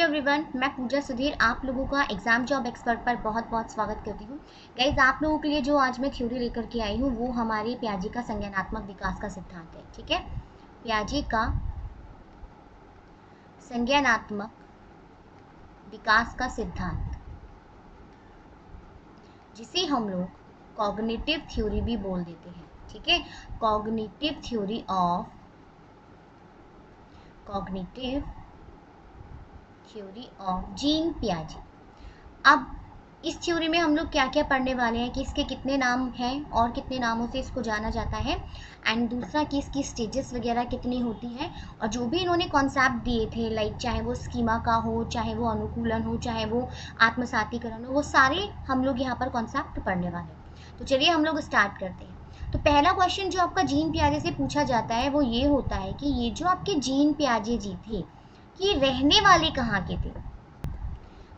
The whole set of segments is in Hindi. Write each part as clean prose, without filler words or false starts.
हेलो एवरीवन, मैं पूजा सुधीर आप लोगों का एग्जाम जॉब एक्सपर्ट पर बहुत बहुत स्वागत करती हूँ। गाइज, आप लोगों के लिए जो आज मैं थ्योरी लेकर के आई हूँ वो हमारे पियाजे का संज्ञानात्मक विकास का सिद्धांत है। ठीक है, पियाजे का संज्ञानात्मक विकास का सिद्धांत, जिसे हम लोग कॉग्निटिव थ्योरी भी बोल देते हैं। ठीक है, कॉग्निटिव थ्योरी ऑफ जीन पियाजे। अब इस थ्योरी में हम लोग क्या क्या पढ़ने वाले हैं कि इसके कितने नाम हैं और कितने नामों से इसको जाना जाता है, एंड दूसरा कि इसकी स्टेजेस वगैरह कितनी होती हैं, और जो भी इन्होंने कॉन्सेप्ट दिए थे, लाइक चाहे वो स्कीमा का हो, चाहे वो अनुकूलन हो, चाहे वो आत्मसातीकरण हो, वो सारे हम लोग यहाँ पर कॉन्सेप्ट पढ़ने वाले हैं। तो चलिए हम लोग स्टार्ट करते हैं। तो पहला क्वेश्चन जो आपका जीन पियाजे से पूछा जाता है वो ये होता है कि ये जो आपके जीन पियाजे जी थे, ये रहने वाले कहाँ के थे।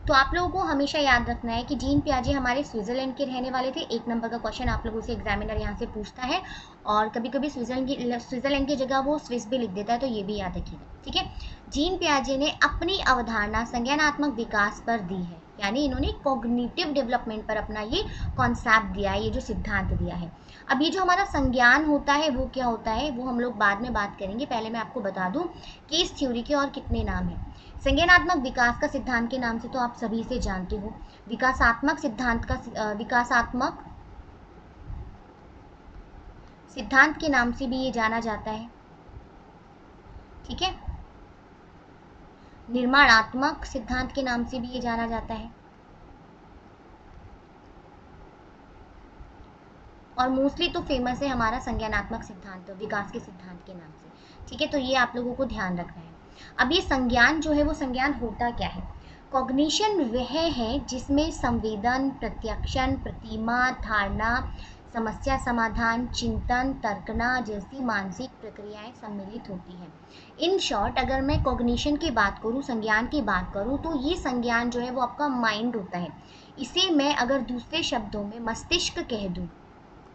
तो आप लोगों को हमेशा याद रखना है कि जीन पियाजे हमारे स्विट्जरलैंड के रहने वाले थे। एक नंबर का क्वेश्चन आप लोगों से एग्जामिनर यहाँ से पूछता है, और कभी कभी स्विट्जरलैंड की जगह वो स्विस भी लिख देता है, तो ये भी याद रखिएगा। ठीक है, जीन पियाजे ने अपनी अवधारणा संज्ञानात्मक विकास पर दी है, यानी इन्होंने कॉग्निटिव डेवलपमेंट पर अपना ये कॉन्सेप्ट दिया है, ये जो सिद्धांत दिया है। अब ये जो हमारा संज्ञान होता है वो क्या होता है वो हम लोग बाद में बात करेंगे। पहले मैं आपको बता दूं कि इस थ्योरी के और कितने नाम हैं। संज्ञानात्मक विकास का सिद्धांत के नाम से तो आप सभी से जानते हो। विकासात्मक सिद्धांत का विकासात्मक सिद्धांत के नाम से भी ये जाना जाता है। ठीक है, निर्माणात्मक सिद्धांत के नाम से भी ये जाना जाता है, और मोस्टली तो फेमस है हमारा संज्ञानात्मक सिद्धांत विकास के सिद्धांत के नाम से। ठीक है, तो ये आप लोगों को ध्यान रखना है। अब ये संज्ञान जो है वो संज्ञान होता क्या है। कॉग्निशन वह है जिसमें संवेदन, प्रत्यक्षण, प्रतिमा, धारणा, समस्या समाधान, चिंतन, तर्कना जैसी मानसिक प्रक्रियाएं सम्मिलित होती हैं। इन शॉर्ट, अगर मैं कॉग्निशन की बात करूं, संज्ञान की बात करूं, तो ये संज्ञान जो है वो आपका माइंड होता है। इसे मैं अगर दूसरे शब्दों में मस्तिष्क कह दूं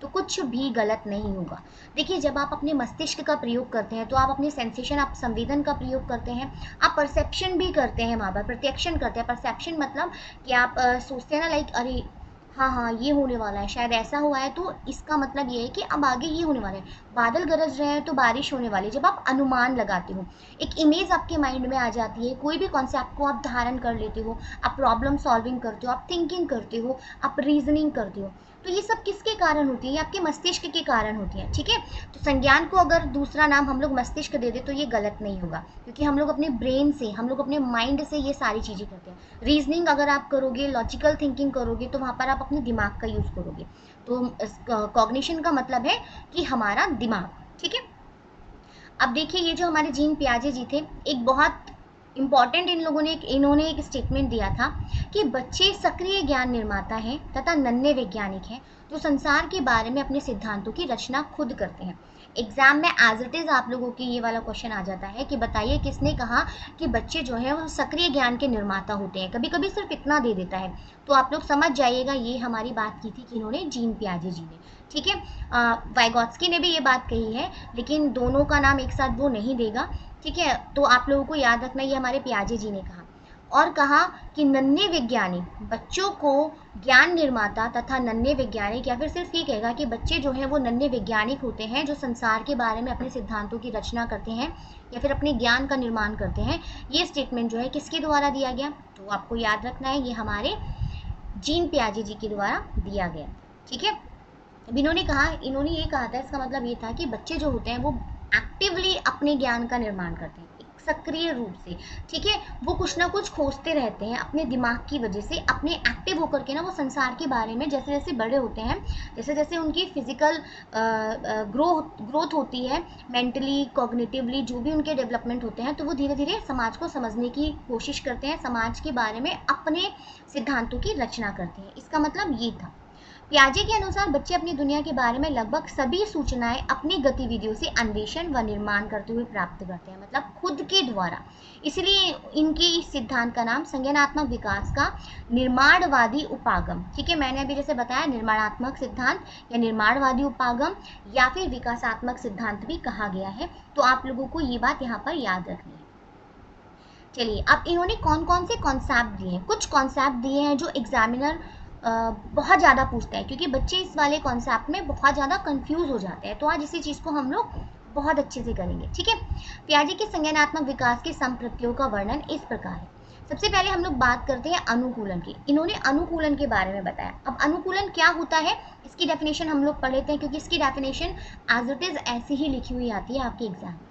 तो कुछ भी गलत नहीं होगा। देखिए, जब आप अपने मस्तिष्क का प्रयोग करते हैं तो आप अपने सेंसेशन, आप संवेदन का प्रयोग करते हैं, आप परसेप्शन भी करते हैं, वहाँ पर प्रत्यक्षण करते हैं। परसेप्शन मतलब कि आप सोचते हैं ना, लाइक अरे हाँ हाँ ये होने वाला है, शायद ऐसा हुआ है, तो इसका मतलब ये है कि अब आगे ये होने वाला है, बादल गरज रहे हैं तो बारिश होने वाली है। जब आप अनुमान लगाते हो, एक इमेज आपके माइंड में आ जाती है, कोई भी कॉन्सेप्ट को आप धारण कर लेते हो, आप प्रॉब्लम सॉल्विंग करते हो, आप थिंकिंग करते हो, आप रीजनिंग करते हो, तो ये सब किसके कारण होती है, ये आपके मस्तिष्क के कारण होती है। ठीक है, तो संज्ञान को अगर दूसरा नाम हम लोग मस्तिष्क दे दे तो ये गलत नहीं होगा, क्योंकि हम लोग अपने ब्रेन से, हम लोग अपने माइंड से ये सारी चीज़ें करते हैं। रीजनिंग अगर आप करोगे, लॉजिकल थिंकिंग करोगे, तो वहाँ पर आप अपने दिमाग का यूज़ करोगे। तो कॉग्निशन का मतलब है कि हमारा दिमाग। ठीक है, अब देखिए, ये जो हमारे जीन पियाजे जी थे, एक बहुत इम्पॉर्टेंट इन्होंने एक स्टेटमेंट दिया था कि बच्चे सक्रिय ज्ञान निर्माता हैं तथा नन्हे वैज्ञानिक हैं जो संसार के बारे में अपने सिद्धांतों की रचना खुद करते हैं। एग्जाम में एज इट इज आप लोगों की ये वाला क्वेश्चन आ जाता है कि बताइए किसने कहा कि बच्चे जो है वो सक्रिय ज्ञान के निर्माता होते हैं। कभी कभी सिर्फ इतना दे देता है, तो आप लोग समझ जाइएगा ये हमारी बात की थी कि इन्होंने जीन पियाजे जी ने। ठीक है, वाइगॉत्स्की ने भी ये बात कही है, लेकिन दोनों का नाम एक साथ वो नहीं देगा। ठीक है, तो आप लोगों को याद रखना ये हमारे पियाजे जी ने कहा, और कहा कि नन्हे वैज्ञानिक बच्चों को ज्ञान निर्माता तथा नन्हे वैज्ञानिक, या फिर सिर्फ ये कहेगा कि बच्चे जो हैं वो नन्हे वैज्ञानिक होते हैं जो संसार के बारे में अपने सिद्धांतों की रचना करते हैं या फिर अपने ज्ञान का निर्माण करते हैं। ये स्टेटमेंट जो है किसके द्वारा दिया गया, तो आपको याद रखना है ये हमारे जीन पियाजे जी के द्वारा दिया गया। ठीक है, अब इन्होंने ये कहा था, इसका मतलब ये था कि बच्चे जो होते हैं वो एक्टिवली अपने ज्ञान का निर्माण करते हैं, एक सक्रिय रूप से। ठीक है, वो कुछ ना कुछ खोजते रहते हैं अपने दिमाग की वजह से, अपने एक्टिव होकर के ना वो संसार के बारे में जैसे जैसे बड़े होते हैं, जैसे जैसे उनकी फिजिकल ग्रोथ होती है, मेंटली कॉग्निटिवली जो भी उनके डेवलपमेंट होते हैं, तो वो धीरे धीरे समाज को समझने की कोशिश करते हैं, समाज के बारे में अपने सिद्धांतों की रचना करते हैं। इसका मतलब ये था। पियाजे के अनुसार बच्चे अपनी दुनिया के बारे में लगभग सभी सूचनाएं अपनी गतिविधियों से अन्वेषण व निर्माण करते हुए प्राप्त करते हैं, मतलब खुद के द्वारा। इसलिए इनके इस सिद्धांत का नाम संज्ञानात्मक विकास का निर्माणवादी उपागम। ठीक है, मैंने अभी जैसे बताया निर्माणात्मक सिद्धांत या निर्माणवादी उपागम या फिर विकासात्मक सिद्धांत भी कहा गया है, तो आप लोगों को ये बात यहाँ पर याद रखनी है। चलिए, अब इन्होंने कौन कौन से कॉन्सेप्ट दिए हैं, कुछ कॉन्सेप्ट दिए हैं जो एग्जामिनर बहुत ज़्यादा पूछता है, क्योंकि बच्चे इस वाले कॉन्सेप्ट में बहुत ज़्यादा कंफ्यूज हो जाते हैं। तो आज इसी चीज़ को हम लोग बहुत अच्छे से करेंगे, ठीक है। पियाजे के संज्ञानात्मक विकास के संप्रतियों का वर्णन इस प्रकार है। सबसे पहले हम लोग बात करते हैं अनुकूलन की। इन्होंने अनुकूलन के बारे में बताया। अब अनुकूलन क्या होता है, इसकी डेफिनेशन हम लोग पढ़ लेते हैं, क्योंकि इसकी डेफिनेशन एज इट इज ऐसी ही लिखी हुई आती है आपके एग्जाम में।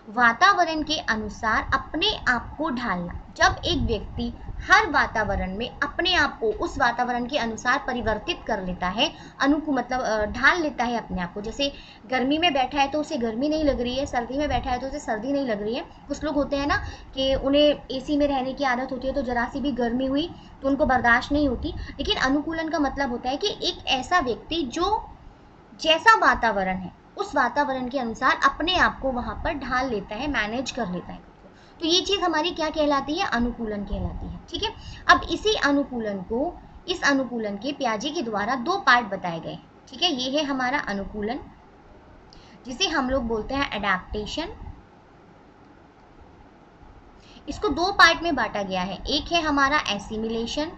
वातावरण के अनुसार अपने आप को ढालना। जब एक व्यक्ति हर वातावरण में अपने आप को उस वातावरण के अनुसार परिवर्तित कर लेता है, अनुकूल मतलब ढाल लेता है अपने आप को। जैसे गर्मी में बैठा है तो उसे गर्मी नहीं लग रही है, सर्दी में बैठा है तो उसे सर्दी नहीं लग रही है। कुछ लोग होते हैं ना कि उन्हें एसी में रहने की आदत होती है, तो जरा सी भी गर्मी हुई तो उनको बर्दाश्त नहीं होती। लेकिन अनुकूलन का मतलब होता है कि एक ऐसा व्यक्ति जो जैसा वातावरण है उस वातावरण के अनुसार अपने आप को वहां पर ढाल लेता है, मैनेज कर लेता है। तो ये चीज हमारी क्या कहलाती है, अनुकूलन कहलाती है, ठीक है। अब इस अनुकूलन के पियाजे के द्वारा दो पार्ट बताए गए, ठीक है। ये है हमारा अनुकूलन, जिसे हम लोग बोलते हैं एडेप्टेशन। इसको दो पार्ट में बांटा गया है। एक है हमारा एसिमिलेशन,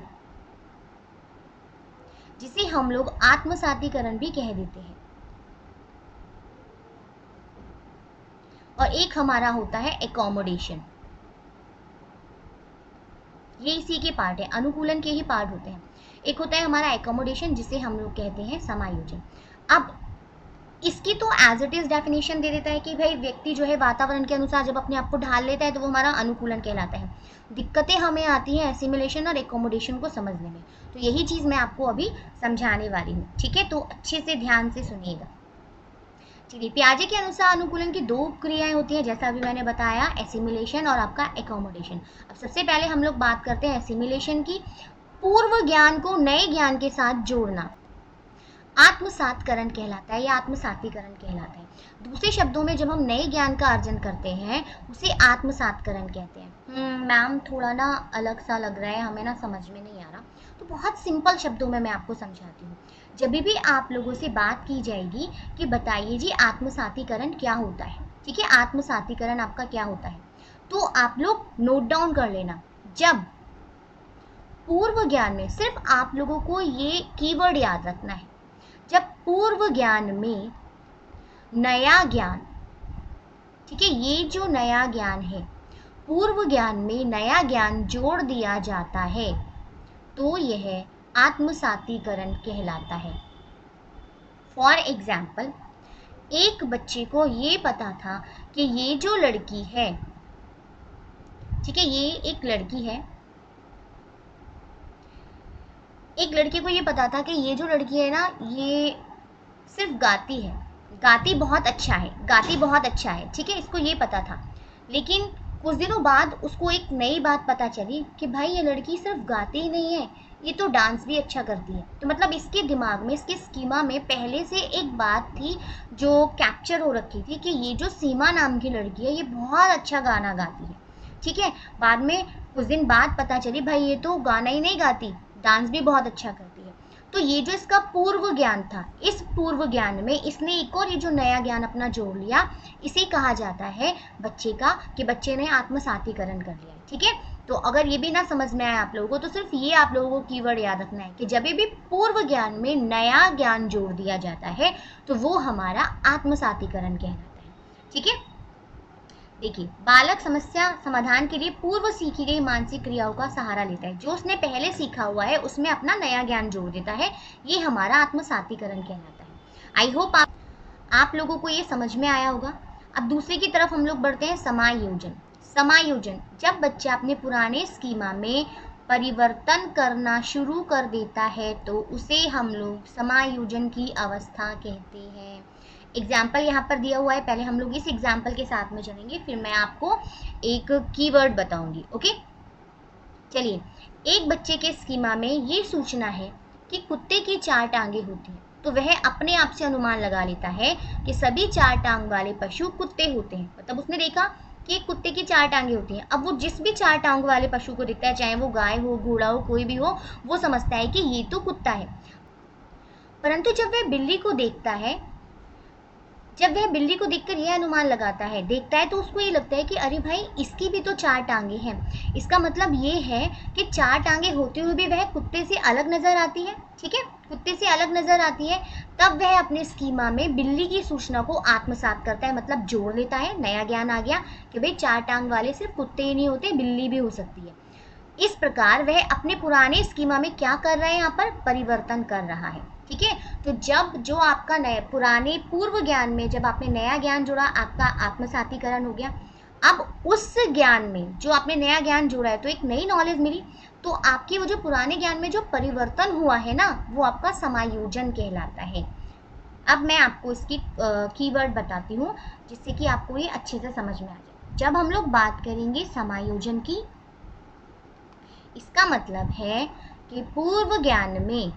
जिसे हम लोग आत्मसातीकरण भी कह देते हैं, और एक हमारा होता है एकोमोडेशन। ये इसी के पार्ट है, अनुकूलन के ही पार्ट होते हैं। एक होता है हमारा एकोमोडेशन, जिसे हम लोग कहते हैं समायोजन। अब इसकी तो एज इट इज डेफिनेशन दे देता है कि भाई व्यक्ति जो है वातावरण के अनुसार जब अपने आप को ढाल लेता है तो वो हमारा अनुकूलन कहलाता है। दिक्कतें हमें आती हैं एसिमिलेशन और एकोमोडेशन को समझने में, तो यही चीज मैं आपको अभी समझाने वाली हूँ, ठीक है। तो अच्छे से ध्यान से सुनिएगा। चलिए, पियाजे के अनुसार अनुकूलन की दो क्रियाएं होती हैं, जैसा अभी मैंने बताया, एसिमिलेशन और आपका एकोमोडेशन। अब सबसे पहले हम लोग बात करते हैं एसिमिलेशन की। पूर्व ज्ञान को नए ज्ञान के साथ जोड़ना आत्मसातकरण कहलाता है या आत्मसातीकरण कहलाता है। दूसरे शब्दों में जब हम नए ज्ञान का अर्जन करते हैं उसे आत्मसातकरण कहते हैं। मैम थोड़ा ना अलग सा लग रहा है, हमें ना समझ में नहीं आ रहा, तो बहुत सिंपल शब्दों में मैं आपको समझाती हूँ। जब भी आप लोगों से बात की जाएगी कि बताइए जी आत्मसातीकरण क्या होता है, ठीक है, आत्मसातीकरण आपका क्या होता है, तो आप लोग नोट डाउन कर लेना। जब पूर्व ज्ञान में, सिर्फ आप लोगों को ये कीवर्ड याद रखना है, जब पूर्व ज्ञान में नया ज्ञान, ठीक है, ये जो नया ज्ञान है, पूर्व ज्ञान में नया ज्ञान जोड़ दिया जाता है तो यह आत्मसातीकरण कहलाता है। फॉर एग्जाम्पल, एक बच्चे को ये पता था कि ये जो लड़की है, ठीक है, ये एक लड़की है, एक लड़के को ये पता था कि ये जो लड़की है ना, ये सिर्फ गाती है, गाती बहुत अच्छा है, गाती बहुत अच्छा है, ठीक है, इसको ये पता था। लेकिन कुछ दिनों बाद उसको एक नई बात पता चली कि भाई ये लड़की सिर्फ गाती ही नहीं है, ये तो डांस भी अच्छा करती है। तो मतलब इसके दिमाग में, इसके स्कीमा में पहले से एक बात थी जो कैप्चर हो रखी थी कि ये जो सीमा नाम की लड़की है ये बहुत अच्छा गाना गाती है, ठीक है। बाद में कुछ दिन बाद पता चली भाई ये तो गाना ही नहीं गाती, डांस भी बहुत अच्छा करती है। तो ये जो इसका पूर्व ज्ञान था, इस पूर्व ज्ञान में इसने एक और ये जो नया ज्ञान अपना जोड़ लिया, इसे कहा जाता है बच्चे का, कि बच्चे ने आत्मसातीकरण कर लिया, ठीक है। तो अगर ये भी ना समझ में आए आप लोगों को, तो सिर्फ ये आप लोगों को कीवर्ड याद रखना है कि जब भी पूर्व ज्ञान में नया ज्ञान जोड़ दिया जाता है तो वो हमारा आत्मसातीकरण कहलाता है, ठीक है। देखिए, बालक समस्या समाधान के लिए पूर्व सीखी गई मानसिक क्रियाओं का सहारा लेता है। जो उसने पहले सीखा हुआ है उसमें अपना नया ज्ञान जोड़ देता है, ये हमारा आत्मसातीकरण कहलाता है। आई होप आप लोगों को ये समझ में आया होगा। अब दूसरे की तरफ हम लोग बढ़ते हैं, समायोजन। समायोजन, जब बच्चा अपने पुराने स्कीमा में परिवर्तन करना शुरू कर देता है तो उसे हम लोग समायोजन की अवस्था कहते हैं। एग्जाम्पल यहाँ पर दिया हुआ है, पहले हम लोग इस एग्जाम्पल के साथ में चलेंगे, फिर मैं आपको एक कीवर्ड बताऊंगी, ओके। चलिए, एक बच्चे के स्कीमा में ये सूचना है कि कुत्ते की 4 टांगे होती हैं, तो वह अपने आप से अनुमान लगा लेता है कि सभी 4 टांग वाले पशु कुत्ते होते हैं। मतलब उसने देखा कि कुत्ते की 4 टांगे होती हैं। अब वो जिस भी 4 टांग वाले पशु को दिखता है, चाहे वो गाय हो, घोड़ा हो, कोई भी हो, वो समझता है कि ये तो कुत्ता है। परंतु जब वह बिल्ली को देखता है जब वह बिल्ली को देखकर यह अनुमान लगाता है, देखता है, तो उसको ये लगता है कि अरे भाई इसकी भी तो 4 टांगे हैं। इसका मतलब ये है कि 4 टांगे होते हुए भी वह कुत्ते से अलग नजर आती है। ठीक है, कुत्ते से अलग नजर आती है। तब वह अपने स्कीमा में बिल्ली की सूचना को आत्मसात करता है, मतलब जोड़ लेता है। नया ज्ञान आ गया कि भाई 4 टांग वाले सिर्फ कुत्ते ही नहीं होते, बिल्ली भी हो सकती है। इस प्रकार वह अपने पुराने स्कीमा में क्या कर रहा है, यहाँ पर परिवर्तन कर रहा है। ठीक है, तो जब जो आपका नए पुराने पूर्व ज्ञान में जब आपने नया ज्ञान जोड़ा, आपका आत्मसातीकरण हो गया। अब उस ज्ञान में जो आपने नया ज्ञान जोड़ा है, तो एक नई नॉलेज मिली, तो आपकी वो जो पुराने ज्ञान में जो परिवर्तन हुआ है ना, वो आपका समायोजन कहलाता है। अब मैं आपको इसकी कीवर्ड बताती हूँ, जिससे कि आपको ये अच्छे से समझ में आ जाए। जब हम लोग बात करेंगे समायोजन की, इसका मतलब है कि पूर्व ज्ञान में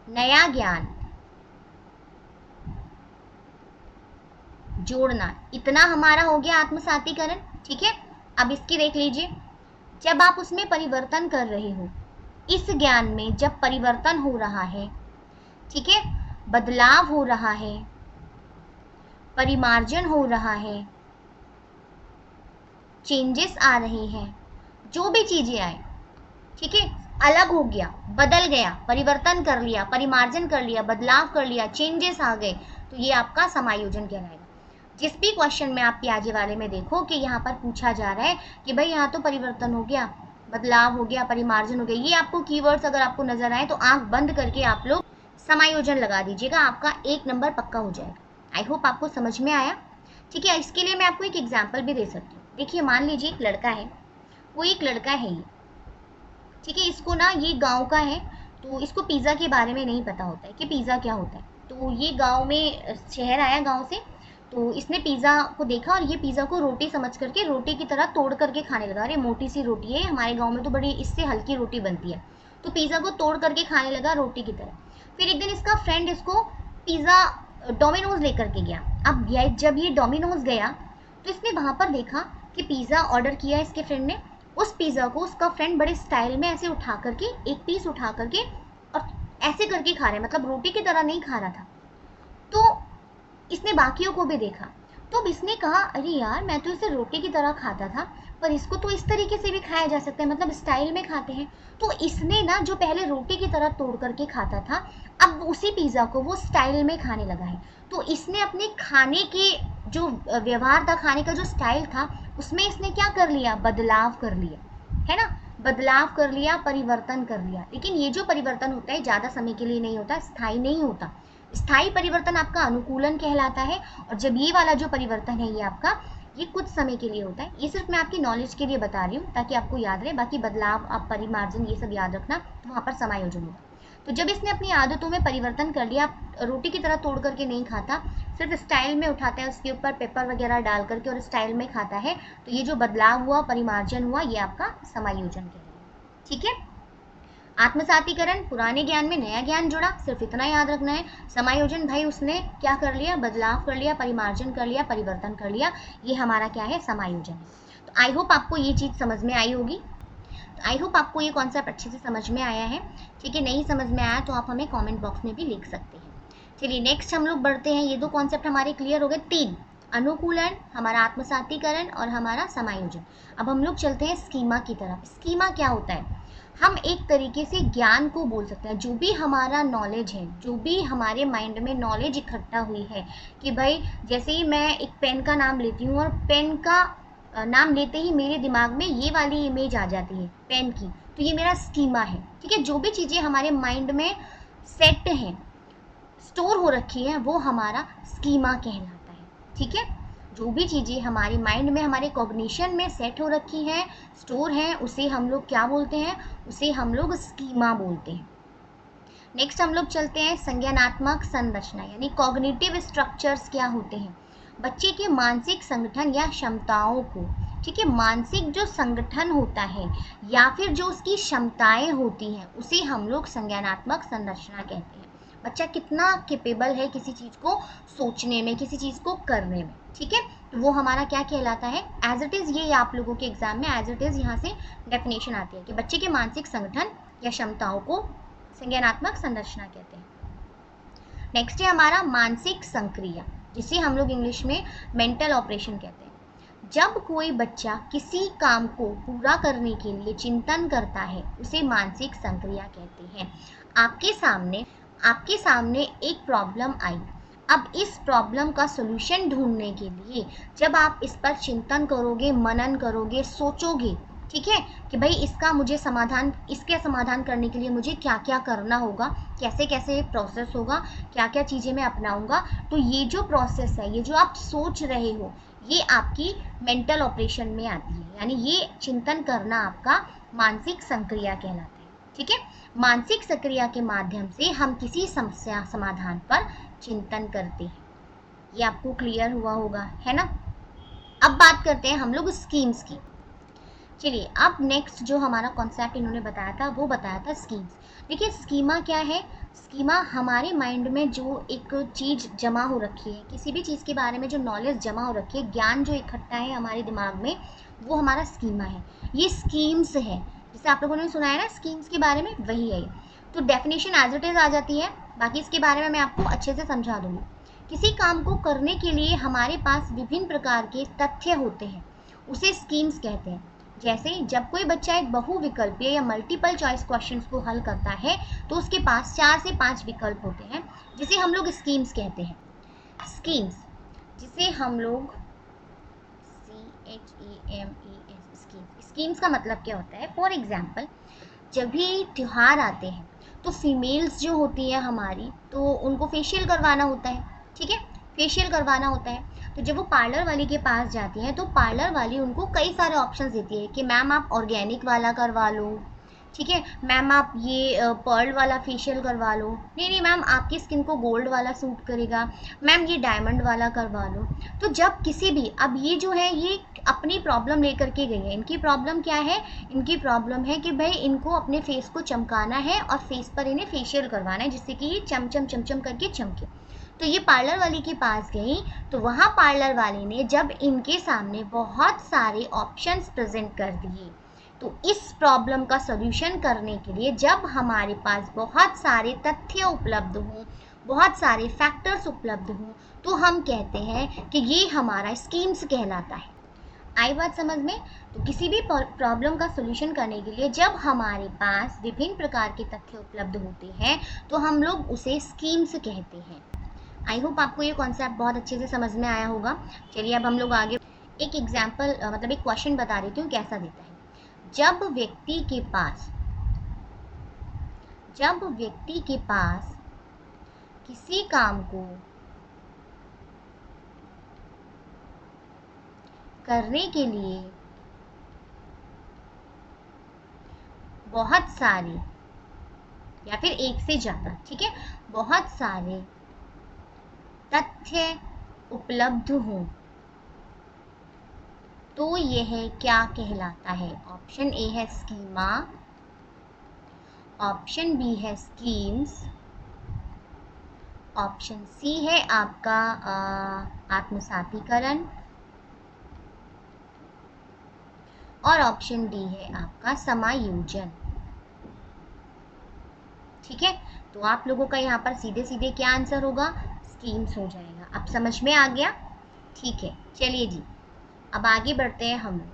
नया ज्ञान जोड़ना, इतना हमारा हो गया आत्मसातीकरण। ठीक है, अब इसकी देख लीजिए। जब आप उसमें परिवर्तन कर रहे हो, इस ज्ञान में जब परिवर्तन हो रहा है, ठीक है, बदलाव हो रहा है, परिमार्जन हो रहा है, चेंजेस आ रहे हैं, जो भी चीजें आए, ठीक है, अलग हो गया, बदल गया, परिवर्तन कर लिया, परिमार्जन कर लिया, बदलाव कर लिया, चेंजेस आ गए, तो ये आपका समायोजन कहलाएगा। जिस भी क्वेश्चन में आप प्याजे वाले में देखो कि यहाँ पर पूछा जा रहा है कि भाई यहाँ तो परिवर्तन हो गया, बदलाव हो गया, परिमार्जन हो गया, ये आपको कीवर्ड्स अगर आपको नजर आए तो आंख बंद करके आप लोग समायोजन लगा दीजिएगा, आपका 1 नंबर पक्का हो जाएगा। आई होप आपको समझ में आया। ठीक है, इसके लिए मैं आपको एक एग्जाम्पल भी दे सकती हूँ। देखिए, मान लीजिए एक लड़का है, वो एक लड़का है ये, ठीक है, इसको ना ये गांव का है, तो इसको पिज़्ज़ा के बारे में नहीं पता होता है कि पिज़्ज़ा क्या होता है। तो ये गांव में शहर आया गांव से, तो इसने पिज़्ज़ा को देखा और ये पिज़्ज़ा को रोटी समझ करके रोटी की तरह तोड़ करके खाने लगा। अरे मोटी सी रोटी है, हमारे गांव में तो बड़ी इससे हल्की रोटी बनती है। तो पिज़्ज़ा को तोड़ करके खाने लगा रोटी की तरह। फिर एक दिन इसका फ्रेंड इसको पिज़्ज़ा डोमिनोज लेकर के गया। अब जब ये डोमिनोज गया, तो इसने वहाँ पर देखा कि पिज़्ज़ा ऑर्डर किया है इसके फ्रेंड ने। उस पिज़्ज़ा को उसका फ्रेंड बड़े स्टाइल में ऐसे उठा करके, एक पीस उठा करके और ऐसे करके खा रहा है, मतलब रोटी की तरह नहीं खा रहा था। तो इसने बाकियों को भी देखा, तो अब इसने कहा अरे यार, मैं तो इसे रोटी की तरह खाता था, पर इसको तो इस तरीके से भी खाया जा सकता है, मतलब स्टाइल में खाते हैं। तो इसने ना जो पहले रोटी की तरह तोड़ करके खाता था, अब उसी पिज़्ज़ा को वो स्टाइल में खाने लगा है। तो इसने अपने खाने के जो व्यवहार था, खाने का जो स्टाइल था, उसमें इसने क्या कर लिया, बदलाव कर लिया, है ना, बदलाव कर लिया, परिवर्तन कर लिया। लेकिन ये जो परिवर्तन होता है ज़्यादा समय के लिए नहीं होता, स्थायी नहीं होता। स्थायी परिवर्तन आपका अनुकूलन कहलाता है, और जब ये वाला जो परिवर्तन है ये आपका, ये कुछ समय के लिए होता है। ये सिर्फ मैं आपकी नॉलेज के लिए बता रही हूँ ताकि आपको याद रहे। बाकी बदलाव, आप परिमार्जन ये सब याद रखना, तो वहाँ पर समायोजन होगा। तो जब इसने अपनी आदतों में परिवर्तन कर लिया, रोटी की तरह तोड़ करके नहीं खाता, सिर्फ स्टाइल में उठाता है, उसके ऊपर पेपर वगैरह डाल करके और स्टाइल में खाता है, तो ये जो बदलाव हुआ, परिमार्जन हुआ, ये आपका समायोजन कहलाएगा। ठीक है, आत्मसातीकरण, पुराने ज्ञान में नया ज्ञान जुड़ा, सिर्फ इतना याद रखना है। समायोजन, भाई उसने क्या कर लिया, बदलाव कर लिया, परिमार्जन कर लिया, परिवर्तन कर लिया, ये हमारा क्या है, समायोजन है। तो आई होप आपको ये चीज़ समझ में आई होगी। आई होप आपको ये कॉन्सेप्ट अच्छे से समझ में आया है। ठीक है, नहीं समझ में आया तो आप हमें कमेंट बॉक्स में भी लिख सकते हैं। चलिए नेक्स्ट हम लोग बढ़ते हैं। ये 2 कॉन्सेप्ट हमारे क्लियर हो गए। 3, अनुकूलन, हमारा आत्मसातीकरण और हमारा समायोजन। अब हम लोग चलते हैं स्कीमा की तरफ। स्कीमा क्या होता है, हम एक तरीके से ज्ञान को बोल सकते हैं, जो भी हमारा नॉलेज है, जो भी हमारे माइंड में नॉलेज इकट्ठा हुई है, कि भाई जैसे ही मैं एक पेन का नाम लेती हूँ और पेन का नाम लेते ही मेरे दिमाग में ये वाली इमेज आ जाती है पेन की, तो ये मेरा स्कीमा है। ठीक है, जो भी चीज़ें हमारे माइंड में सेट हैं, स्टोर हो रखी है, वो हमारा स्कीमा कहलाता है। ठीक है, जो भी चीज़ें हमारे माइंड में, हमारे कॉग्निशन में सेट हो रखी हैं, स्टोर हैं, उसे हम लोग क्या बोलते हैं, उसे हम लोग स्कीमा बोलते हैं। नेक्स्ट हम लोग चलते हैं संज्ञानात्मक संरचना, यानी कॉग्निटिव स्ट्रक्चर्स क्या होते हैं, बच्चे के मानसिक संगठन या क्षमताओं को। ठीक है, मानसिक जो संगठन होता है या फिर जो उसकी क्षमताएं होती हैं, उसे हम लोग संज्ञानात्मक संरचना कहते हैं। बच्चा कितना कैपेबल है किसी चीज़ को सोचने में, किसी चीज़ को करने में। ठीक है, तो वो हमारा क्या कहलाता है, एज इट इज़। ये आप लोगों के एग्जाम में एज इट इज़ यहाँ से डेफिनेशन आती है कि बच्चे के मानसिक संगठन या क्षमताओं को संज्ञानात्मक संरचना कहते हैं। नेक्स्ट है हमारा मानसिक संक्रिया, जिसे हम लोग इंग्लिश में मेंटल ऑपरेशन कहते हैं। जब कोई बच्चा किसी काम को पूरा करने के लिए चिंतन करता है, उसे मानसिक संक्रिया कहते हैं। आपके सामने एक प्रॉब्लम आई। अब इस प्रॉब्लम का सॉल्यूशन ढूंढने के लिए जब आप इस पर चिंतन करोगे, मनन करोगे, सोचोगे, ठीक है, कि भाई इसके समाधान करने के लिए मुझे क्या क्या करना होगा, कैसे कैसे प्रोसेस होगा, क्या क्या चीज़ें मैं अपनाऊंगा, तो ये जो प्रोसेस है, ये जो आप सोच रहे हो, ये आपकी मेंटल ऑपरेशन में आती है, यानी ये चिंतन करना आपका मानसिक संक्रिया कहलाता है। ठीक है, मानसिक संक्रिया के माध्यम से हम किसी समस्या समाधान पर चिंतन करते हैं। ये आपको क्लियर हुआ होगा, है ना। अब बात करते हैं हम लोग स्कीम्स की। चलिए, अब नेक्स्ट जो हमारा कॉन्सेप्ट इन्होंने बताया था वो बताया था स्कीम्स। देखिए, स्कीमा क्या है। स्कीमा हमारे माइंड में जो एक चीज़ जमा हो रखी है, किसी भी चीज़ के बारे में जो नॉलेज जमा हो रखी है, ज्ञान जो इकट्ठा है हमारे दिमाग में, वो हमारा स्कीमा है। ये स्कीम्स है, जैसे आप लोगों ने सुना है ना स्कीम्स के बारे में, वही है। तो डेफिनेशन एज इट इज़ आ जाती है, बाकी इसके बारे में मैं आपको अच्छे से समझा दूँगी। किसी काम को करने के लिए हमारे पास विभिन्न प्रकार के तथ्य होते हैं, उसे स्कीम्स कहते हैं। जैसे जब कोई बच्चा एक बहुविकल्पीय या मल्टीपल चॉइस क्वेश्चंस को हल करता है, तो उसके पास 4 से 5 विकल्प होते हैं, जिसे हम लोग स्कीम्स कहते हैं। स्कीम्स, जिसे हम लोग स्कीम्स का मतलब क्या होता है। फॉर एग्जाम्पल, जब भी त्योहार आते हैं तो फीमेल्स जो होती है हमारी, तो उनको फेशियल करवाना होता है। ठीक है, फेशियल करवाना होता है, तो जब वो पार्लर वाली के पास जाती हैं तो पार्लर वाली उनको कई सारे ऑप्शंस देती है कि मैम आप ऑर्गेनिक वाला करवा लो, ठीक है, मैम आप ये पर्ल वाला फेशियल करवा लो, नहीं नहीं मैम आपकी स्किन को गोल्ड वाला सूट करेगा, मैम ये डायमंड वाला करवा लो। तो जब किसी भी, अब ये जो है ये अपनी प्रॉब्लम लेकर के गई है। इनकी प्रॉब्लम क्या है, इनकी प्रॉब्लम है कि भाई इनको अपने फेस को चमकाना है और फेस पर इन्हें फेशियल करवाना है, जिससे कि ये चमचम चमचम करके चमके। तो ये पार्लर वाली के पास गई, तो वहाँ पार्लर वाली ने जब इनके सामने बहुत सारे ऑप्शंस प्रेजेंट कर दिए, तो इस प्रॉब्लम का सॉल्यूशन करने के लिए जब हमारे पास बहुत सारे तथ्य उपलब्ध हों, बहुत सारे फैक्टर्स उपलब्ध हों, तो हम कहते हैं कि ये हमारा स्कीम्स कहलाता है। आई बात समझ में। तो किसी भी प्रॉब्लम का सॉल्यूशन करने के लिए जब हमारे पास विभिन्न प्रकार के तथ्य उपलब्ध होते हैं, तो हम लोग उसे स्कीम्स कहते हैं। आई होप आपको ये कॉन्सेप्ट बहुत अच्छे से समझ में आया होगा। चलिए अब हम लोग आगे एक एग्जाम्पल मतलब एक क्वेश्चन बता देती हूँ कैसा देता है। जब व्यक्ति के पास किसी काम को करने के लिए बहुत सारे या फिर एक से ज़्यादा, ठीक है, बहुत सारे तथ्य उपलब्ध हों, तो यह क्या कहलाता है। ऑप्शन ए है स्कीमा, ऑप्शन बी है स्कीम्स, ऑप्शन सी है आपका आत्मसातीकरण, और ऑप्शन डी है आपका समायोजन। ठीक है, तो आप लोगों का यहाँ पर सीधे सीधे क्या आंसर होगा, स्कीम्स हो जाएगा। अब समझ में आ गया, ठीक है। चलिए जी, अब आगे बढ़ते हैं हम लोग।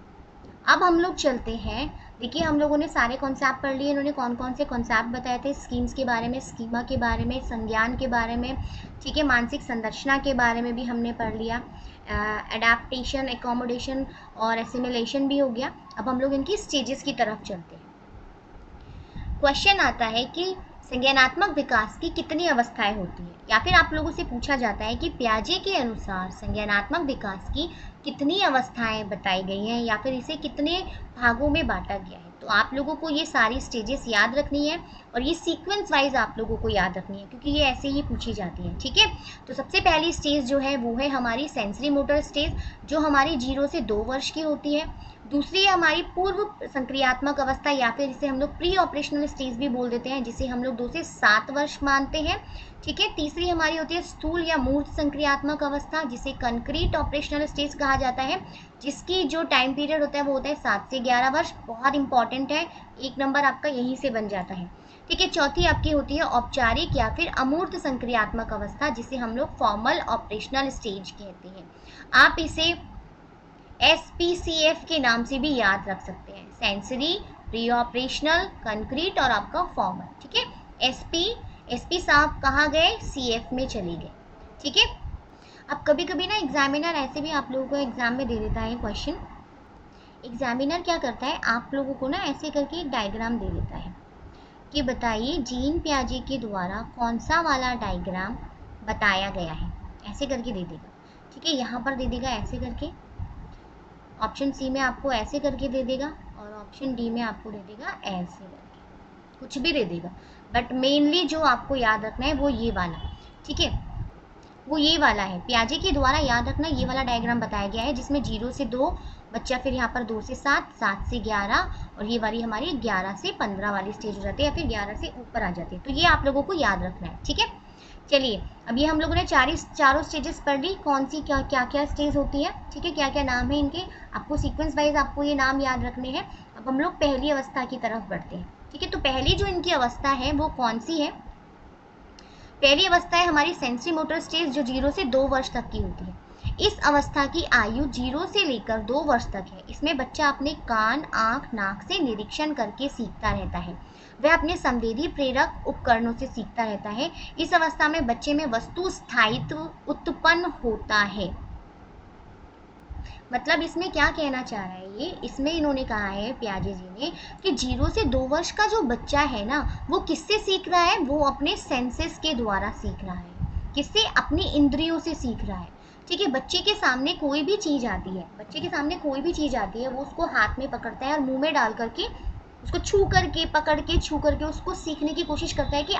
अब हम लोग चलते हैं, देखिए हम लोगों ने सारे कॉन्सेप्ट पढ़ लिए। इन्होंने कौन कौन से कॉन्सेप्ट बताए थे, स्कीम्स के बारे में, स्कीमा के बारे में, संज्ञान के बारे में, ठीक है, मानसिक संरचना के बारे में भी हमने पढ़ लिया, एडाप्टेशन, एकोमोडेशन और एसिमिलेशन भी हो गया। अब हम लोग इनकी स्टेजेस की तरफ चलते हैं। क्वेश्चन आता है कि संज्ञानात्मक विकास की कितनी अवस्थाएं होती हैं, या फिर आप लोगों से पूछा जाता है कि पियाजे के अनुसार संज्ञानात्मक विकास की कितनी अवस्थाएं बताई गई हैं, या फिर इसे कितने भागों में बांटा गया है। तो आप लोगों को ये सारी स्टेजेस याद रखनी है और ये सीक्वेंस वाइज आप लोगों को याद रखनी है, क्योंकि ये ऐसे ही पूछी जाती है। ठीक है, तो सबसे पहली स्टेज जो है वो है हमारी सेंसरी मोटर स्टेज, जो हमारी 0 से 2 वर्ष की होती है। दूसरी है हमारी पूर्व संक्रियात्मक अवस्था, या फिर इसे हम लोग प्री ऑपरेशनल स्टेज भी बोल देते हैं, जिसे हम लोग 2 से 7 वर्ष मानते हैं। ठीक है, तीसरी हमारी होती है स्थूल या मूर्त संक्रियात्मक अवस्था, जिसे कंक्रीट ऑपरेशनल स्टेज कहा जाता है, जिसकी जो टाइम पीरियड होता है वो होता है 7 से 11 वर्ष। बहुत इंपॉर्टेंट है, 1 नंबर आपका यहीं से बन जाता है। ठीक है, चौथी आपकी होती है औपचारिक या फिर अमूर्त संक्रियात्मक अवस्था, जिसे हम लोग फॉर्मल ऑपरेशनल स्टेज कहते हैं। आप इसे SPCF के नाम से भी याद रख सकते हैं, सेंसरी, प्री ऑपरेशनल, कंक्रीट और आपका फॉर्मल। ठीक है, एसपी साहब कहाँ गए, CF में चले गए। ठीक है, अब कभी कभी ना एग्जामिनर ऐसे भी आप लोगों को एग्जाम में दे देता है क्वेश्चन। एग्जामिनर क्या करता है, आप लोगों को ना ऐसे करके एक डायग्राम दे देता है कि बताइए जीन पियाजे के द्वारा कौन सा वाला डायग्राम बताया गया है, ऐसे करके दे देगा। ठीक है, यहाँ पर दे देगा ऐसे करके, ऑप्शन सी में आपको ऐसे करके दे देगा और ऑप्शन डी में आपको दे देगा ऐसे करके, कुछ भी दे देगा। बट मेनली जो आपको याद रखना है वो ये वाला, ठीक है, वो ये वाला है। पियाजे के द्वारा याद रखना ये वाला डायग्राम बताया गया है, जिसमें 0 से 2 बच्चा, फिर यहाँ पर 2 से 7, 7 से 11 और ये वाली हमारी 11 से 15 वाली स्टेज हो जाती है, या फिर 11 से ऊपर आ जाती है। तो ये आप लोगों को याद रखना है। ठीक है, चलिए अब ये हम लोगों ने चारों स्टेजेस पढ़ ली, कौन सी क्या क्या क्या स्टेज होती है। ठीक है, क्या क्या नाम है इनके, आपको सीक्वेंस वाइज आपको ये नाम याद रखने हैं। अब हम लोग पहली अवस्था की तरफ बढ़ते हैं। ठीक है, तो पहली जो इनकी अवस्था है वो कौन सी है, पहली अवस्था है हमारी सेंसरी मोटर स्टेज, जो 0 से 2 वर्ष तक की होती है। इस अवस्था की आयु 0 से लेकर 2 वर्ष तक है। इसमें बच्चा अपने कान, आंख, नाक से निरीक्षण करके सीखता रहता है। वह अपने संवेदी प्रेरक उपकरणों से सीखता रहता है। इस अवस्था में बच्चे में वस्तु स्थायित्व उत्पन्न होता है। मतलब इसमें क्या कहना चाह रहा है ये, इसमें इन्होंने कहा है पियाजे जी ने कि 0 से 2 वर्ष का जो बच्चा है ना, वो किससे सीख रहा है, वो अपने सेंसेस के द्वारा सीख रहा है। किससे, अपनी इंद्रियों से सीख रहा है। ठीक है, बच्चे के सामने कोई भी चीज़ आती है, बच्चे के सामने कोई भी चीज़ आती है, वो उसको हाथ में पकड़ता है और मुंह में डाल करके उसको छू करके, पकड़ के, छू करके उसको सीखने की कोशिश करता है कि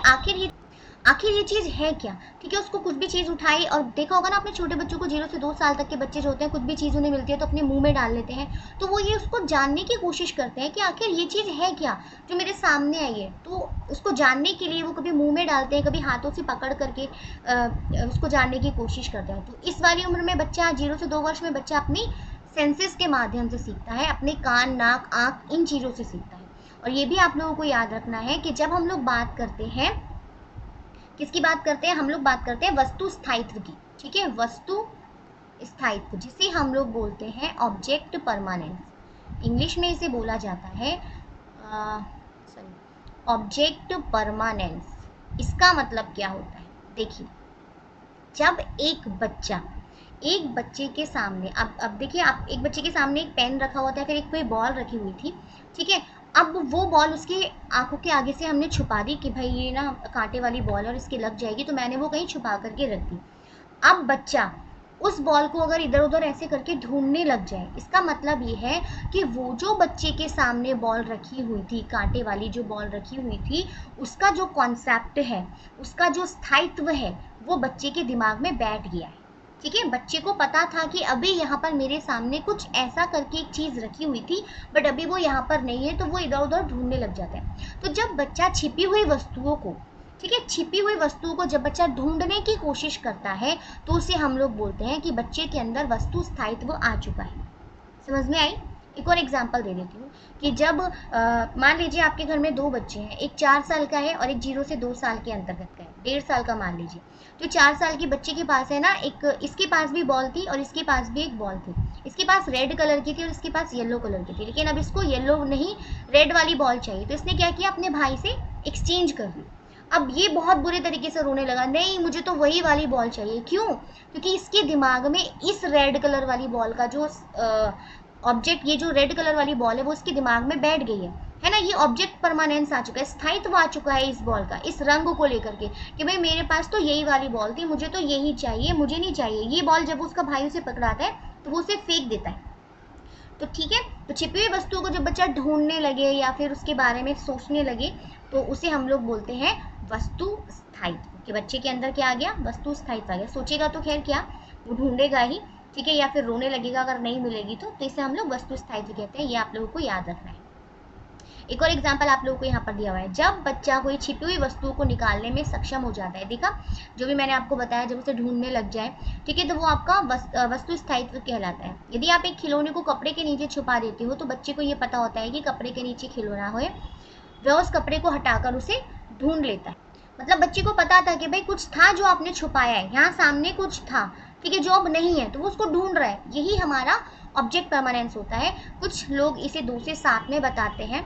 आखिर ये चीज़ है क्या। ठीक है, उसको कुछ भी चीज़ उठाई, और देखा होगा ना अपने छोटे बच्चों को, 0 से 2 साल तक के बच्चे जो होते हैं, कुछ भी चीज़ उन्हें मिलती है तो अपने मुंह में डाल लेते हैं। तो वो ये उसको जानने की कोशिश करते हैं कि आखिर ये चीज़ है क्या जो मेरे सामने आई है। तो उसको जानने के लिए वो कभी मुंह में डालते हैं, कभी हाथों से पकड़ करके उसको जानने की कोशिश करते हैं। तो इस वाली उम्र में बच्चा, 0 से 2 वर्ष में बच्चा अपनी सेंसेस के माध्यम से सीखता है, अपने कान, नाक, आँख, इन चीज़ों से सीखता है। और ये भी आप लोगों को याद रखना है कि जब हम लोग बात करते हैं, किसकी बात करते हैं, हम लोग बात करते हैं वस्तु स्थायित्व की। ठीक है, वस्तु स्थायित्व, जिसे हम लोग बोलते हैं ऑब्जेक्ट परमानेंस। इंग्लिश में इसे बोला जाता है ऑब्जेक्ट परमानेंस। इसका मतलब क्या होता है, देखिए, जब एक बच्चे के सामने, अब देखिए, आप एक बच्चे के सामने एक पेन रखा हुआ था, फिर एक कोई बॉल रखी हुई थी। ठीक है, अब वो बॉल उसकी आंखों के आगे से हमने छुपा दी कि भाई ये ना कांटे वाली बॉल और इसकी लग जाएगी, तो मैंने वो कहीं छुपा करके रख दी। अब बच्चा उस बॉल को अगर इधर उधर ऐसे करके ढूंढने लग जाए, इसका मतलब ये है कि वो जो बच्चे के सामने बॉल रखी हुई थी, कांटे वाली जो बॉल रखी हुई थी, उसका जो कॉन्सेप्ट है, उसका जो स्थायित्व है, वो बच्चे के दिमाग में बैठ गया है। ठीक है, बच्चे को पता था कि अभी यहाँ पर मेरे सामने कुछ ऐसा करके एक चीज़ रखी हुई थी, बट अभी वो यहाँ पर नहीं है, तो वो इधर उधर ढूंढने लग जाता है। तो जब बच्चा छिपी हुई वस्तुओं को, ठीक है, छिपी हुई वस्तुओं को जब बच्चा ढूंढने की कोशिश करता है, तो उसे हम लोग बोलते हैं कि बच्चे के अंदर वस्तु स्थायित्व आ चुका है। समझ में आई। एक और एग्जांपल दे देती हूँ कि जब मान लीजिए आपके घर में 2 बच्चे हैं, एक 4 साल का है और एक 0 से 2 साल के अंतर्गत का है, 1.5 साल का मान लीजिए। तो 4 साल के बच्चे के पास है ना, एक इसके पास भी बॉल थी और इसके पास भी एक बॉल थी। इसके पास रेड कलर की थी और इसके पास येलो कलर की थी, लेकिन अब इसको येलो नहीं, रेड वाली बॉल चाहिए। तो इसने क्या किया, अपने भाई से एक्सचेंज कर ली। अब ये बहुत बुरे तरीके से रोने लगा, नहीं मुझे तो वही वाली बॉल चाहिए। क्यों, क्योंकि इसके दिमाग में इस रेड कलर वाली बॉल का जो ऑब्जेक्ट, ये जो रेड कलर वाली बॉल है, वो इसके दिमाग में बैठ गई है ना। ये ऑब्जेक्ट परमानेंस आ चुका है, स्थायित्व आ चुका है इस बॉल का, इस रंग को लेकर के, कि भाई मेरे पास तो यही वाली बॉल थी, मुझे तो यही चाहिए, मुझे नहीं चाहिए ये बॉल। जब उसका भाई उसे पकड़ाता है तो वो उसे फेंक देता है। तो ठीक है, तो छिपी हुई वस्तुओं को जब बच्चा ढूंढने लगे या फिर उसके बारे में सोचने लगे, तो उसे हम लोग बोलते हैं वस्तु स्थायित्व। कि बच्चे के अंदर क्या आ गया, वस्तु स्थायित्व आ गया। सोचेगा तो खैर क्या, वो ढूंढेगा ही, ठीक है, या फिर रोने लगेगा अगर नहीं मिलेगी तो इसे हम लोग वस्तु स्थायित्व कहते हैं। ये आप लोगों को याद रखना है। एक और एग्जाम्पल आप लोगों को यहाँ पर दिया हुआ है, जब बच्चा कोई छिपी हुई वस्तुओं को निकालने में सक्षम हो जाता है। देखा, जो भी मैंने आपको बताया, जब उसे ढूंढने लग जाए, ठीक है, तो वो आपका वस्तु स्थायित्व कहलाता है। यदि आप एक खिलौने को कपड़े के नीचे छुपा देते हो, तो बच्चे को ये पता होता है कि कपड़े के नीचे खिलौना है, वह उस कपड़े को हटाकर उसे ढूंढ लेता है। मतलब बच्चे को पता था कि भाई कुछ था जो आपने छुपाया है, यहाँ सामने कुछ था, ठीक है, जो अब नहीं है, तो वो उसको ढूंढ रहा है। यही हमारा ऑब्जेक्ट परमानेंस होता है। कुछ लोग इसे 2 से 7 में बताते हैं,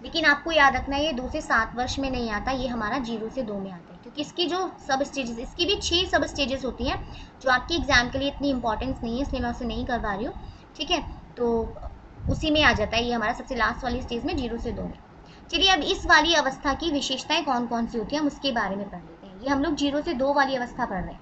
लेकिन आपको याद रखना है ये 2 से 7 वर्ष में नहीं आता, ये हमारा 0 से 2 में आता है, क्योंकि इसकी जो सब स्टेजेस, इसकी भी 6 सब स्टेजेस होती हैं जो आपकी एग्जाम के लिए इतनी इंपॉर्टेंस नहीं है, इसलिए मैं उसे नहीं करवा रही हूँ, ठीक है। तो उसी में आ जाता है ये हमारा सबसे लास्ट वाली स्टेज में 0 से 2 में। चलिए अब इस वाली अवस्था की विशेषताएं कौन कौन सी होती हैं हम उसके बारे में पढ़ लेते हैं। ये हम लोग 0 से 2 वाली अवस्था पढ़ रहे हैं।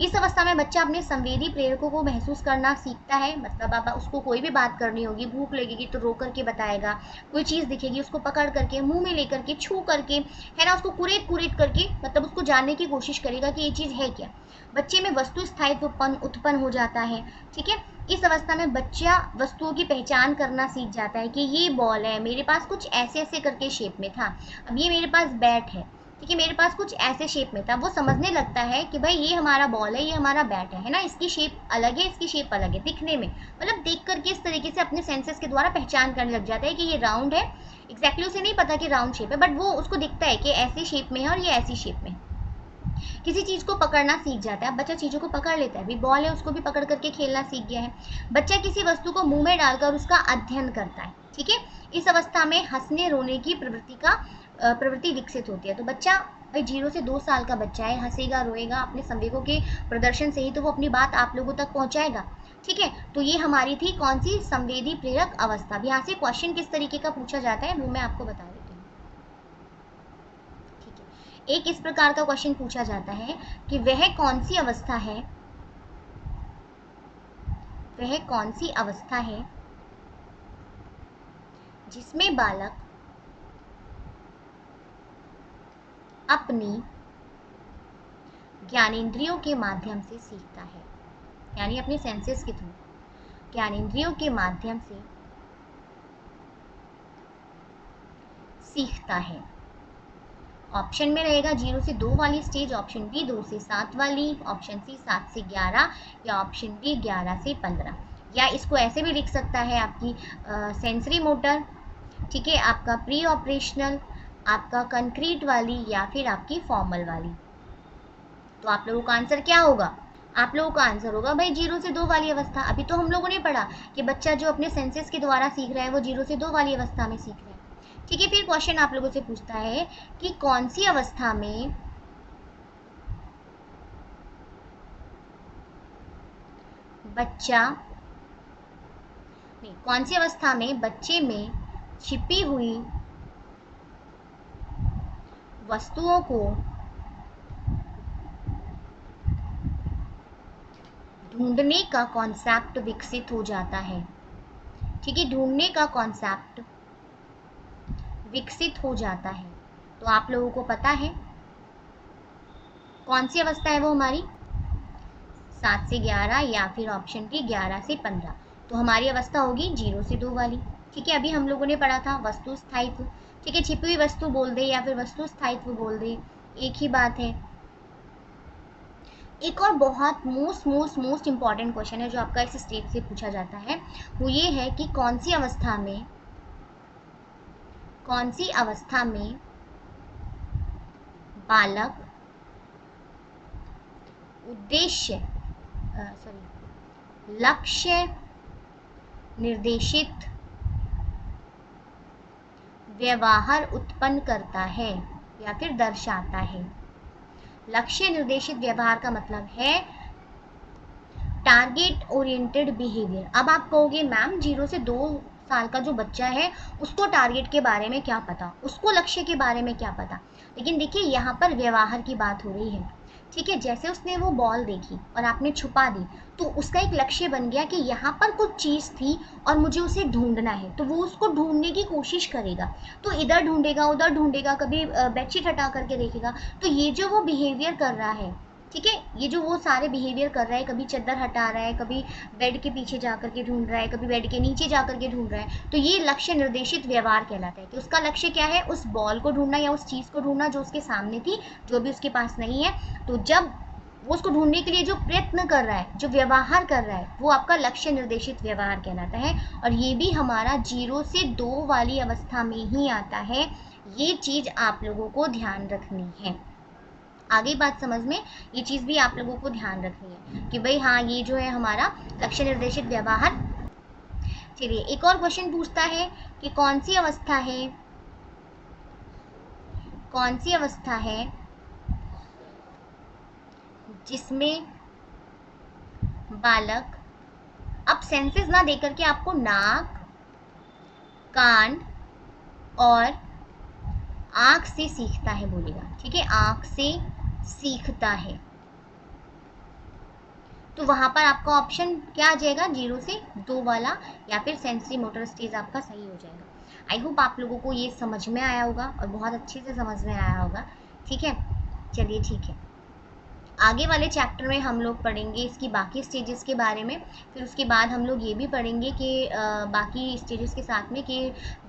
इस अवस्था में बच्चा अपने संवेदी प्रेरकों को महसूस करना सीखता है। मतलब आप उसको कोई भी बात करनी होगी, भूख लगेगी तो रो करके बताएगा, कोई चीज़ दिखेगी उसको पकड़ करके, मुंह में लेकर के, छू करके, है ना, उसको कुरेद कुरेद करके, मतलब उसको जानने की कोशिश करेगा कि ये चीज़ है क्या। बच्चे में वस्तु स्थायित्व उत्पन्न हो जाता है, ठीक है। इस अवस्था में बच्चा वस्तुओं की पहचान करना सीख जाता है कि ये बॉल है, मेरे पास कुछ ऐसे ऐसे करके शेप में था, अब ये मेरे पास बैट है, ठीक है, मेरे पास कुछ ऐसे शेप में था। वो समझने लगता है कि भाई ये हमारा बॉल है, ये हमारा बैट है ना, इसकी शेप अलग है, इसकी शेप अलग है दिखने में, मतलब देख करके इस तरीके से अपने सेंसेस के द्वारा पहचान करने लग जाता है कि ये राउंड है। एग्जैक्टली उसे नहीं पता कि राउंड शेप है, बट वो उसको दिखता है कि ऐसी शेप में है और ये ऐसी शेप में है। किसी चीज़ को पकड़ना सीख जाता है। अब बच्चा चीज़ों को पकड़ लेता है, अभी बॉल है उसको भी पकड़ करके खेलना सीख गया है। बच्चा किसी वस्तु को मुंह में डालकर उसका अध्ययन करता है, ठीक है। इस अवस्था में हंसने रोने की प्रवृत्ति विकसित होती है। तो बच्चा भाई 0 से 2 साल का बच्चा है, हंसेगा रोएगा, अपने संवेगों के प्रदर्शन से ही तो वो अपनी बात आप लोगों तक पहुंचाएगा, ठीक है। तो ये हमारी थी कौन सी, संवेदी प्रेरक अवस्था। अब यहाँ से क्वेश्चन किस तरीके का पूछा जाता है वो मैं आपको बता देती हूँ, ठीक है। एक इस प्रकार का क्वेश्चन पूछा जाता है कि वह कौन सी अवस्था है, वह कौन सी अवस्था है जिसमें बालक अपनी ज्ञानेंद्रियों के माध्यम से सीखता है, यानी अपने सेंसेस के थ्रू, ज्ञानेंद्रियों के माध्यम से सीखता है। ऑप्शन में रहेगा 0 से 2 वाली स्टेज, ऑप्शन बी 2 से 7 वाली, ऑप्शन सी 7 से 11, या ऑप्शन डी 11 से 15, या इसको ऐसे भी लिख सकता है आपकी सेंसरी मोटर, ठीक है, आपका प्री ऑपरेशनल, आपका कंक्रीट वाली, या फिर आपकी फॉर्मल वाली। तो आप लोगों का आंसर क्या होगा, आप लोगों का आंसर होगा भाई 0 से 2 वाली अवस्था। अभी तो हम लोगों ने पढ़ा कि बच्चा जो अपने सेंसेस के द्वारा सीख रहा है वो 0 से 2 वाली अवस्था में सीख रहा है, ठीक है। फिर क्वेश्चन आप लोगों से पूछता है कि कौन सी अवस्था में बच्चे में छिपी हुई वस्तुओं को ढूंढने का कॉन्सेप्ट विकसित हो जाता है, ठीक है, ढूंढने का कॉन्सेप्ट विकसित हो जाता है। तो आप लोगों को पता है कौन सी अवस्था है वो हमारी, 7 से 11, या फिर ऑप्शन डी 11 से 15। तो हमारी अवस्था होगी 0 से 2 वाली, ठीक है। अभी हम लोगों ने पढ़ा था वस्तु स्थायित्व, ठीक है, छिपी हुई वस्तु बोल दे या फिर वस्तु स्थायित्व बोल दे, एक ही बात है। एक और बहुत मोस्ट इंपॉर्टेंट क्वेश्चन है जो आपका इस स्टेज से पूछा जाता है, वो ये है कि कौन सी अवस्था में बालक लक्ष्य निर्देशित व्यवहार उत्पन्न करता है या फिर दर्शाता है। लक्ष्य निर्देशित व्यवहार का मतलब है टारगेट ओरिएंटेड बिहेवियर। अब आप कहोगे मैम 0 से 2 साल का जो बच्चा है उसको टारगेट के बारे में क्या पता, उसको लक्ष्य के बारे में क्या पता। लेकिन देखिए यहाँ पर व्यवहार की बात हो रही है, ठीक है। जैसे उसने वो बॉल देखी और आपने छुपा दी, तो उसका एक लक्ष्य बन गया कि यहाँ पर कुछ चीज़ थी और मुझे उसे ढूंढना है, तो वो उसको ढूंढने की कोशिश करेगा। तो इधर ढूंढेगा उधर ढूंढेगा, कभी बेडशीट हटा करके देखेगा। तो ये जो वो बिहेवियर कर रहा है, ठीक है, ये जो वो सारे बिहेवियर कर रहा है, कभी चद्दर हटा रहा है, कभी बेड के पीछे जा करके ढूंढ रहा है, कभी बेड के नीचे जा करके ढूंढ रहा है, तो ये लक्ष्य निर्देशित व्यवहार कहलाता है। कि उसका लक्ष्य क्या है, उस बॉल को ढूंढना या उस चीज़ को ढूंढना जो उसके सामने थी, जो भी उसके पास नहीं है। तो जब वो उसको ढूंढने के लिए जो प्रयत्न कर रहा है, जो व्यवहार कर रहा है, वो आपका लक्ष्य निर्देशित व्यवहार कहलाता है। और ये भी हमारा 0 से 2 वाली अवस्था में ही आता है। ये चीज़ आप लोगों को ध्यान रखनी है। आगे बात समझ में, ये चीज़ भी आप लोगों को ध्यान रखनी है कि भाई हाँ, ये जो है हमारा लक्ष्य निर्देशित व्यवहार। चलिए एक और क्वेश्चन पूछता है कि कौन सी अवस्था है, कौन सी अवस्था है जिसमें बालक अब सेंसेस ना देकर के आपको नाक, कान और आंख से सीखता है बोलेगा। ठीक है, आंख से सीखता है। तो वहां पर आपका ऑप्शन क्या आ जाएगा, 0 से 2 वाला, या फिर सेंसरी मोटर स्टेज आपका सही हो जाएगा। आई होप आप लोगों को ये समझ में आया होगा और बहुत अच्छे से समझ में आया होगा। ठीक है, चलिए ठीक है। आगे वाले चैप्टर में हम लोग पढ़ेंगे इसकी बाकी स्टेजेस के बारे में। फिर उसके बाद हम लोग ये भी पढ़ेंगे कि बाकी स्टेजेस के साथ में कि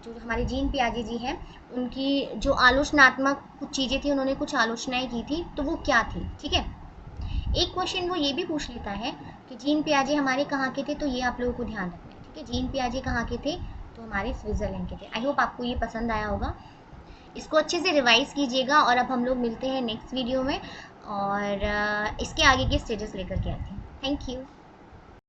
जो हमारे जीन पियाजे जी हैं, उनकी जो आलोचनात्मक कुछ चीज़ें थी, उन्होंने कुछ आलोचनाएं की थी, तो वो क्या थी। ठीक है, एक क्वेश्चन वो ये भी पूछ लेता है कि जीन पियाजे हमारे कहाँ के थे, तो ये आप लोगों को ध्यान रखना है। ठीक है, जीन पियाजे कहाँ के थे, तो हमारे स्विट्ज़रलैंड के थे। आई होप आपको ये पसंद आया होगा। इसको अच्छे से रिवाइज कीजिएगा और अब हम लोग मिलते हैं नेक्स्ट वीडियो में और इसके आगे के स्टेजेस लेकर के आते हैं। Thank you.